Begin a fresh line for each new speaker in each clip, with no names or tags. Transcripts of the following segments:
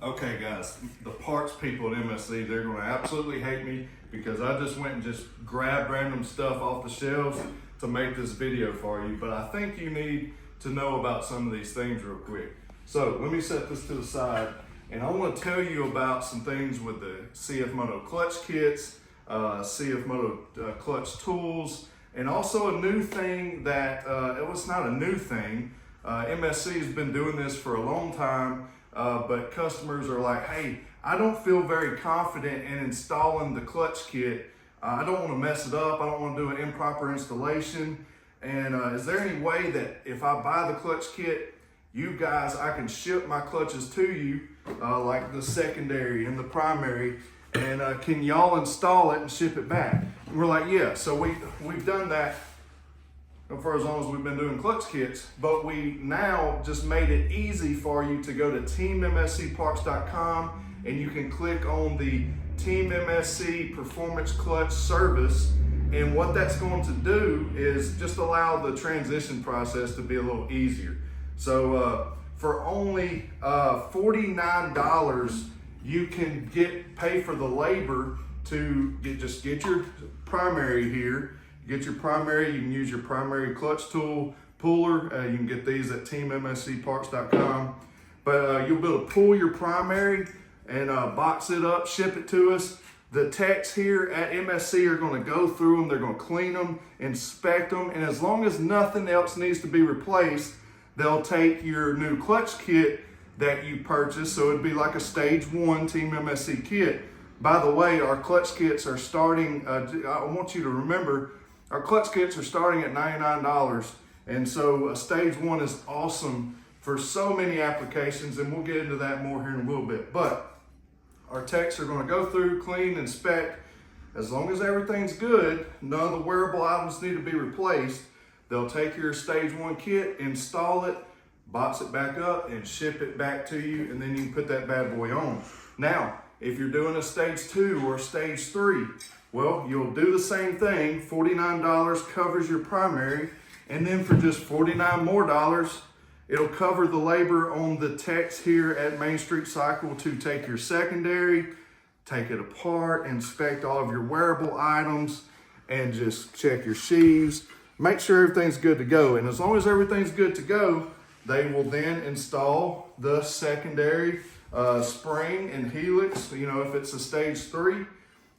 Okay guys, the parts people at MSC, they're gonna absolutely hate me because I just went and just grabbed random stuff off the shelves to make this video for you, but I think you need to know about some of these things real quick. So let me set this to the side, and I wanna tell you about some things with the CFMOTO clutch kits, CFMOTO clutch tools, and also a new thing that, it was not a new thing. MSC has been doing this for a long time, but customers are like, hey, I don't feel very confident in installing the clutch kit. I don't want to mess it up. I don't want to do an improper installation. And is there any way that if I buy the clutch kit, you guys, I can ship my clutches to you, like the secondary and the primary, and can y'all install it and ship it back? And we're like, yeah. So we've done that for as long as we've been doing clutch kits, but we now just made it easy for you to go to teammscparts.com and you can click on the Team MSC Performance Clutch Service. And what that's going to do is just allow the transition process to be a little easier. So for only $49, you can pay for the labor to get your primary here. Get your primary, you can use your primary clutch tool puller. You can get these at teammscparts.com. But you'll be able to pull your primary and box it up, ship it to us. The techs here at MSC are gonna go through them, they're gonna clean them, inspect them, and as long as nothing else needs to be replaced, they'll take your new clutch kit that you purchased. So it'd be like a stage 1 Team MSC kit. By the way, our clutch kits are starting, I want you to remember, our clutch kits are starting at $99, and so stage 1 is awesome for so many applications, and we'll get into that more here in a little bit. But our techs are going to go through, clean, inspect. As long as everything's good, none of the wearable items need to be replaced. They'll take your stage 1 kit, install it, box it back up, and ship it back to you, and then you can put that bad boy on. Now, if you're doing a stage 2 or stage 3, well, you'll do the same thing. $49 covers your primary, and then for just $49 more, it'll cover the labor on the techs here at Main Street Cycle to take your secondary, take it apart, inspect all of your wearable items, and just check your sheaves. Make sure everything's good to go. And as long as everything's good to go, they will then install the secondary spring and helix, you know, if it's a stage 3,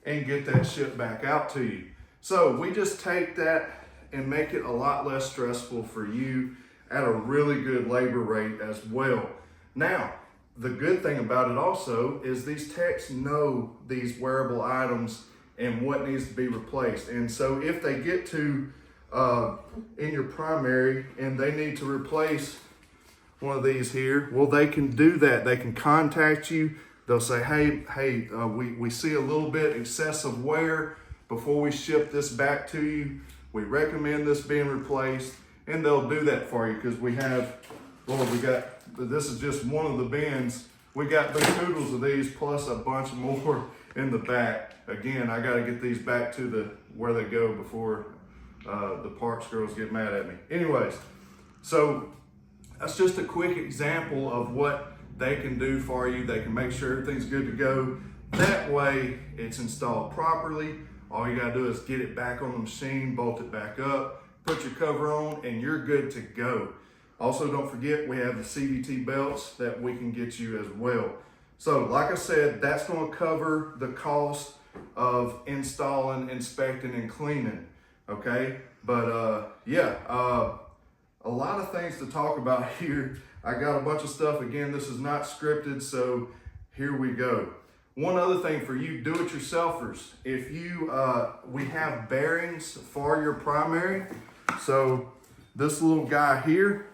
and get that shipped back out to you. So we just take that and make it a lot less stressful for you at a really good labor rate as well. Now, the good thing about it also is these techs know these wearable items and what needs to be replaced. And so if they get to in your primary and they need to replace one of these here, well, they can do that. They can contact you. They'll say, hey, we see a little bit excessive wear. Before we ship this back to you, we recommend this being replaced. And they'll do that for you because we have, Lord, this is just one of the bins. We got big noodles of these plus a bunch more in the back. Again, I gotta get these back to where they go before the parts girls get mad at me. Anyways, so that's just a quick example of what they can do for you. They can make sure everything's good to go. That way it's installed properly. All you gotta do is get it back on the machine, bolt it back up, put your cover on, and you're good to go. Also, don't forget, we have the CVT belts that we can get you as well. So like I said, that's gonna cover the cost of installing, inspecting, and cleaning, okay? But yeah, a lot of things to talk about here. I got a bunch of stuff. Again, this is not scripted, so here we go. One other thing for you do-it-yourselfers, if you, we have bearings for your primary. So this little guy here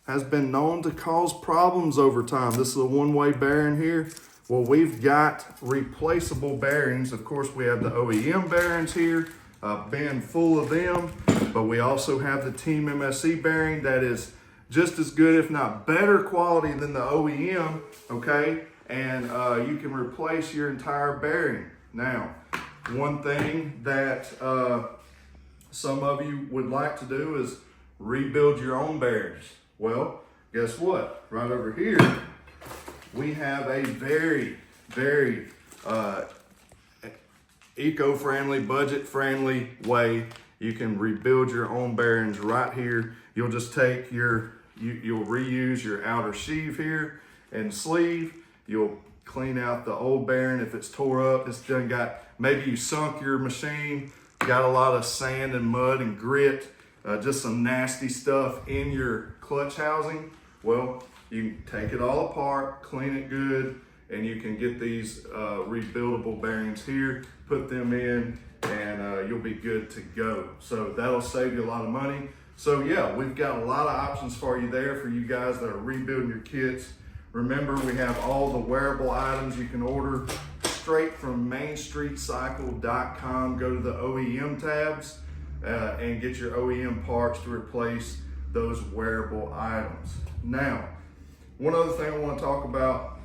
has been known to cause problems over time. This is a one-way bearing here. Well, we've got replaceable bearings. Of course, we have the OEM bearings here, a bin full of them, but we also have the Team MSC bearing that is just as good, if not better quality than the OEM, okay? And you can replace your entire bearing. Now, one thing that some of you would like to do is rebuild your own bearings. Well, guess what? Right over here, we have a very, very eco-friendly, budget-friendly way you can rebuild your own bearings right here. You'll just take you'll reuse your outer sheave here and sleeve. You'll clean out the old bearing if it's tore up. It's done got, maybe you sunk your machine, got a lot of sand and mud and grit, just some nasty stuff in your clutch housing. Well, you can take it all apart, clean it good, and you can get these rebuildable bearings here, put them in, and you'll be good to go. So that'll save you a lot of money. So yeah, we've got a lot of options for you there for you guys that are rebuilding your kits. Remember, we have all the wearable items you can order straight from mainstreetcycle.com. Go to the OEM tabs and get your OEM parts to replace those wearable items. Now, one other thing I want to talk about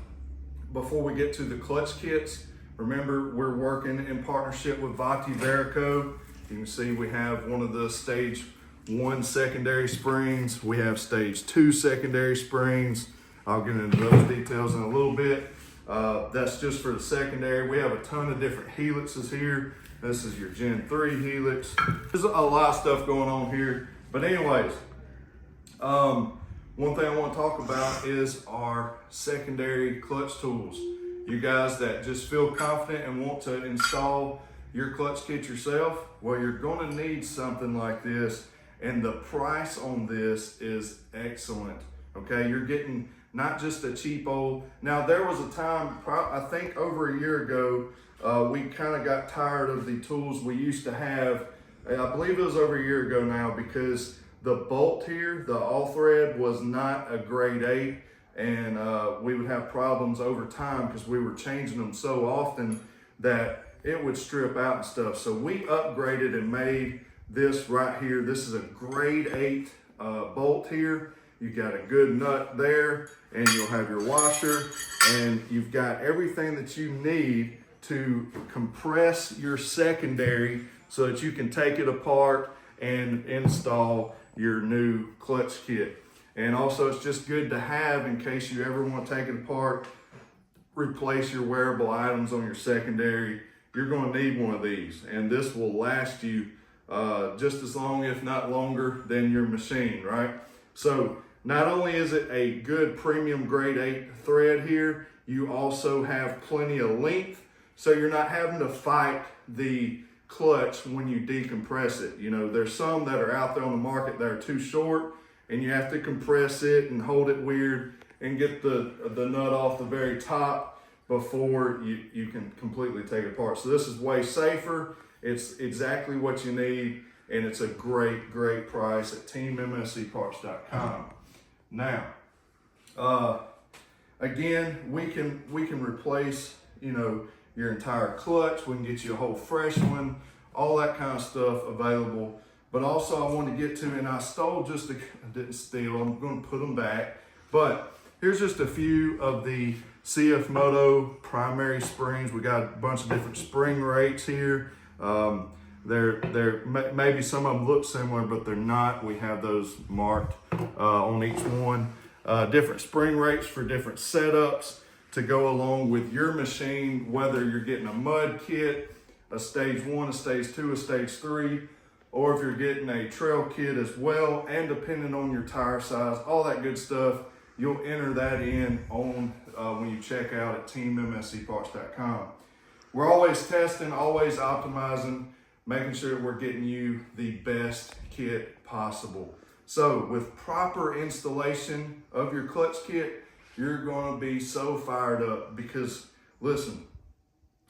before we get to the clutch kits. Remember, we're working in partnership with Vati Verico. You can see we have one of the stage 1 secondary springs. We have stage 2 secondary springs. I'll get into those details in a little bit. That's just for the secondary. We have a ton of different helixes here. This is your Gen 3 helix. There's a lot of stuff going on here. But anyways, one thing I want to talk about is our secondary clutch tools. You guys that just feel confident and want to install your clutch kit yourself, well, you're going to need something like this, and the price on this is excellent. Okay, you're getting not just a cheap old. Now, there was a time, I think over a year ago, we kind of got tired of the tools we used to have. I believe it was over a year ago now, because the bolt here, the all thread, was not a grade 8, and we would have problems over time because we were changing them so often that it would strip out and stuff. So we upgraded and made this right here. This is a grade 8 bolt here. You got a good nut there, and you'll have your washer, and you've got everything that you need to compress your secondary so that you can take it apart and install your new clutch kit. And also, it's just good to have in case you ever want to take it apart, replace your wearable items on your secondary. You're going to need one of these, and this will last you just as long, if not longer, than your machine, right? So not only is it a good premium grade 8 thread here, you also have plenty of length, so you're not having to fight the clutch when you decompress it. You know, there's some that are out there on the market that are too short, and you have to compress it and hold it weird and get the nut off the very top before you can completely take it apart. So this is way safer. It's exactly what you need, and it's a great, great price at teammscparts.com. Now, again, we can replace, you know, your entire clutch. We can get you a whole fresh one, all that kind of stuff available. But also I want to get to, and I didn't steal, I'm going to put them back. But here's just a few of the CFMOTO primary springs. We got a bunch of different spring rates here. Maybe some of them look similar, but they're not. We have those marked on each one. Different spring rates for different setups to go along with your machine, whether you're getting a mud kit, a stage 1, a stage 2, a stage 3, or if you're getting a trail kit as well, and depending on your tire size, all that good stuff, you'll enter that in on when you check out at teammscparts.com. We're always testing, always optimizing, making sure that we're getting you the best kit possible. So with proper installation of your clutch kit, you're going to be so fired up because, listen,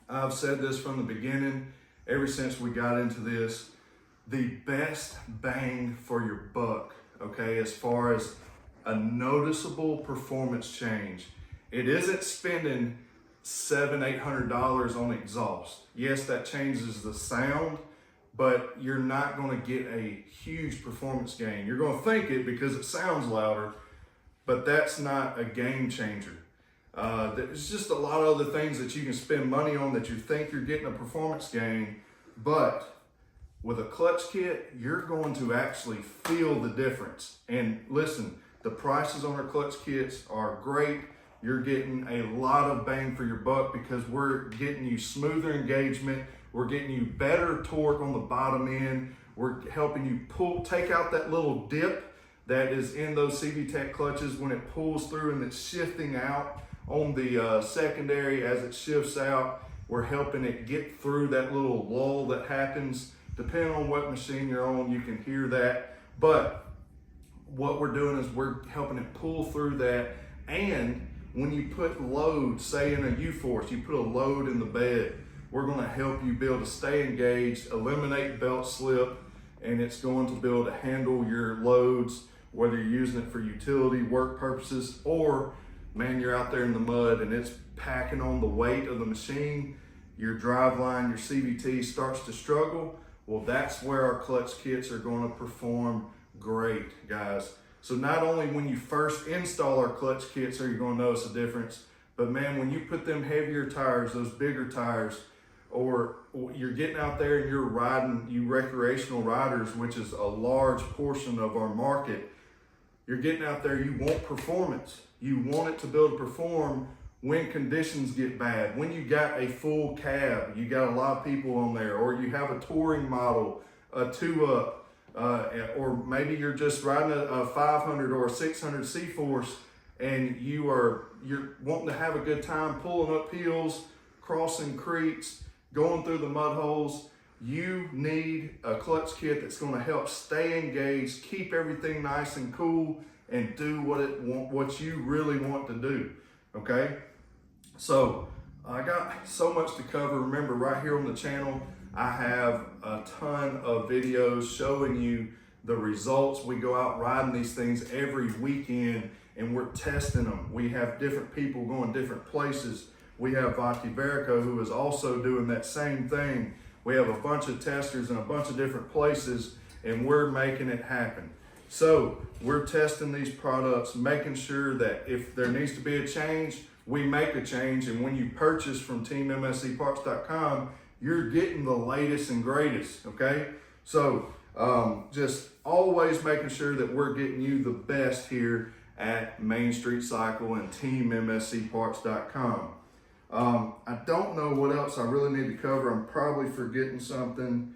I've said this from the beginning, ever since we got into this, the best bang for your buck, okay, as far as a noticeable performance change, it isn't spending $700-800 on exhaust. Yes, that changes the sound, but you're not going to get a huge performance gain. You're going to think it because it sounds louder, but that's not a game changer. There's just a lot of other things that you can spend money on that you think you're getting a performance gain, but with a clutch kit, you're going to actually feel the difference. And listen, the prices on our clutch kits are great. you're getting a lot of bang for your buck because we're getting you smoother engagement. We're getting you better torque on the bottom end. We're helping you take out that little dip that is in those CV Tech clutches when it pulls through and it's shifting out on the secondary as it shifts out. We're helping it get through that little lull that happens. Depending on what machine you're on, you can hear that. But what we're doing is we're helping it pull through that. And when you put load, say in a UFORCE, you put a load in the bed, we're going to help you be able to stay engaged, eliminate belt slip, and it's going to be able to handle your loads, whether you're using it for utility work purposes or, man, you're out there in the mud and it's packing on the weight of the machine, your drive line, your CVT starts to struggle. Well, that's where our clutch kits are going to perform great, guys. So not only when you first install our clutch kits are you going to notice a difference, but man, when you put them heavier tires, those bigger tires, or you're getting out there and you're riding, you recreational riders, which is a large portion of our market, you're getting out there, you want performance. You want it to be able to perform when conditions get bad. When you got a full cab, you got a lot of people on there, or you have a touring model, a 2-up, or maybe you're just riding a 500 or a 600 CFORCE, and you're wanting to have a good time pulling up hills, crossing creeks, going through the mud holes. You need a clutch kit that's going to help stay engaged, keep everything nice and cool, and do what you really want to do. Okay, so I got so much to cover. Remember, right here on the channel, I have a ton of videos showing you the results. We go out riding these things every weekend and we're testing them. We have different people going different places. We have Vaki Verico, who is also doing that same thing. We have a bunch of testers in a bunch of different places and we're making it happen. So we're testing these products, making sure that if there needs to be a change, we make a change. And when you purchase from teammscparts.com, you're getting the latest and greatest, okay? So just always making sure that we're getting you the best here at Main Street Cycle and teammscparts.com. I don't know what else I really need to cover. I'm probably forgetting something.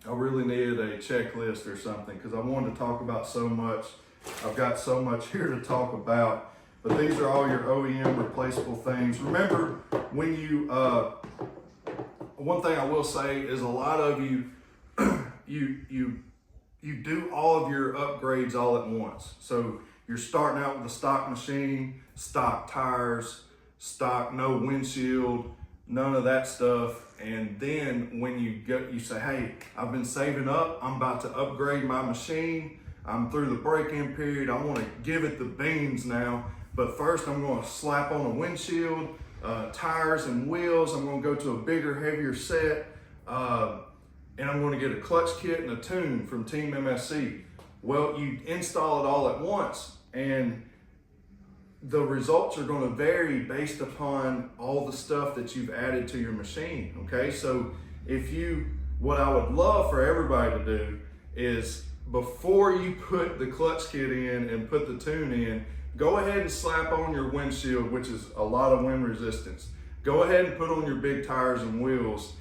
I really needed a checklist or something because I wanted to talk about so much. I've got so much here to talk about. But these are all your OEM replaceable things. Remember, when you, one thing I will say is a lot of you, you do all of your upgrades all at once. So you're starting out with a stock machine, stock tires, stock, no windshield, none of that stuff. And then when you say, hey, I've been saving up, I'm about to upgrade my machine. I'm through the break-in period. I want to give it the beans now. But first I'm going to slap on a windshield, tires and wheels. I'm going to go to a bigger, heavier set. And I'm going to get a clutch kit and a tune from Team MSC. Well, you install it all at once and the results are going to vary based upon all the stuff that you've added to your machine, okay? So what I would love for everybody to do is before you put the clutch kit in and put the tune in, go ahead and slap on your windshield, which is a lot of wind resistance. Go ahead and put on your big tires and wheels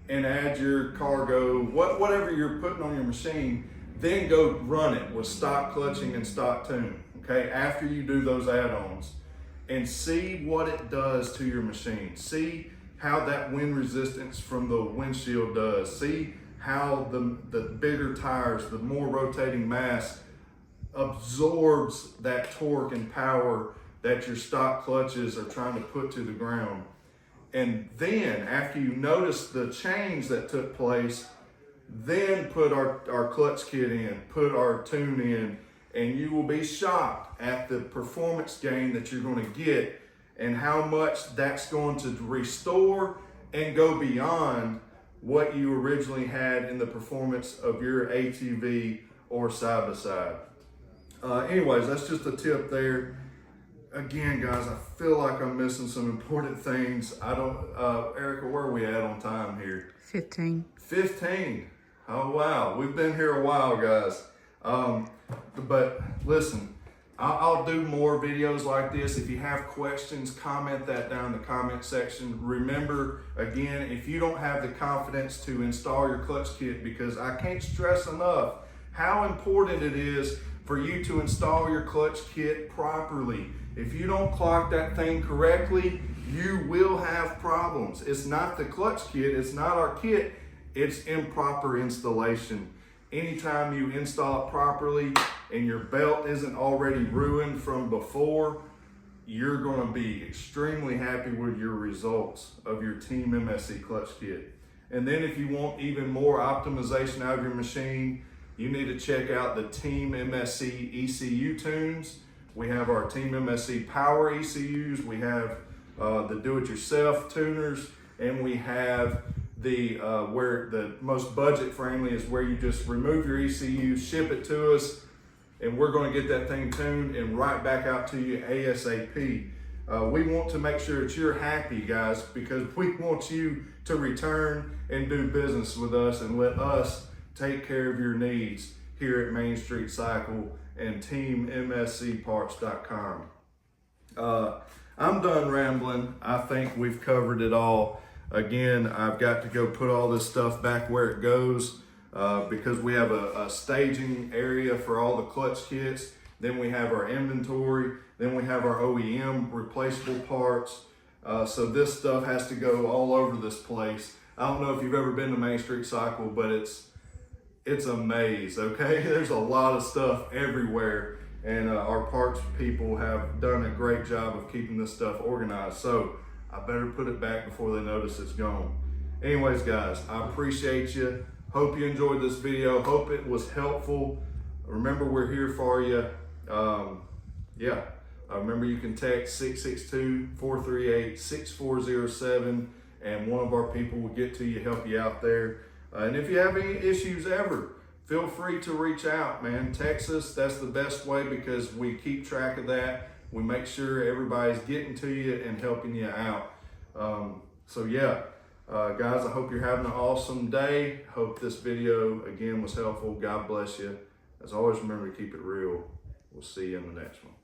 and add your cargo, whatever you're putting on your machine, then go run it with stock clutching and stock tune, okay? After you do those add-ons and see what it does to your machine. See how that wind resistance from the windshield does. See how the bigger tires, the more rotating mass absorbs that torque and power that your stock clutches are trying to put to the ground. And then after you notice the change that took place, then put our clutch kit in, put our tune in, and you will be shocked at the performance gain that you're going to get and how much that's going to restore and go beyond what you originally had in the performance of your ATV or side-by-side. Anyways, that's just a tip there. Again, guys, I feel like I'm missing some important things. Erica, where are we at on time here?
15.
15. Oh, wow. We've been here a while, guys. But listen, I'll do more videos like this. If you have questions, comment that down in the comment section. Remember, again, if you don't have the confidence to install your clutch kit, because I can't stress enough how important it is for you to install your clutch kit properly. If you don't clock that thing correctly, you will have problems. It's not the clutch kit, it's not our kit, it's improper installation. Anytime you install it properly and your belt isn't already ruined from before, you're gonna be extremely happy with your results of your Team MSC clutch kit. And then if you want even more optimization out of your machine, you need to check out the Team MSC ECU tunes. We have our Team MSC power ECUs, we have the do-it-yourself tuners, and we have the where the most budget friendly is where you just remove your ECU, ship it to us, and we're going to get that thing tuned and right back out to you ASAP. We want to make sure that you're happy, guys, because we want you to return and do business with us and let us take care of your needs here at Main Street Cycle and TeamMSCparts.com. I'm done rambling. I think we've covered it all. Again, I've got to go put all this stuff back where it goes because we have a staging area for all the clutch kits. Then we have our inventory. Then we have our OEM replaceable parts. So this stuff has to go all over this place. I don't know if you've ever been to Main Street Cycle, but it's a maze, okay? There's a lot of stuff everywhere, and our parts people have done a great job of keeping this stuff organized. So I better put it back before they notice it's gone. Anyways, guys, I appreciate you. Hope you enjoyed this video. Hope it was helpful. Remember, we're here for you. Remember, you can text 662-438-6407, and one of our people will get to you, help you out there. And if you have any issues ever, feel free to reach out, man. Text us. That's the best way because we keep track of that. We make sure everybody's getting to you and helping you out. Guys, I hope you're having an awesome day. Hope this video, again, was helpful. God bless you. As always, remember to keep it real. We'll see you in the next one.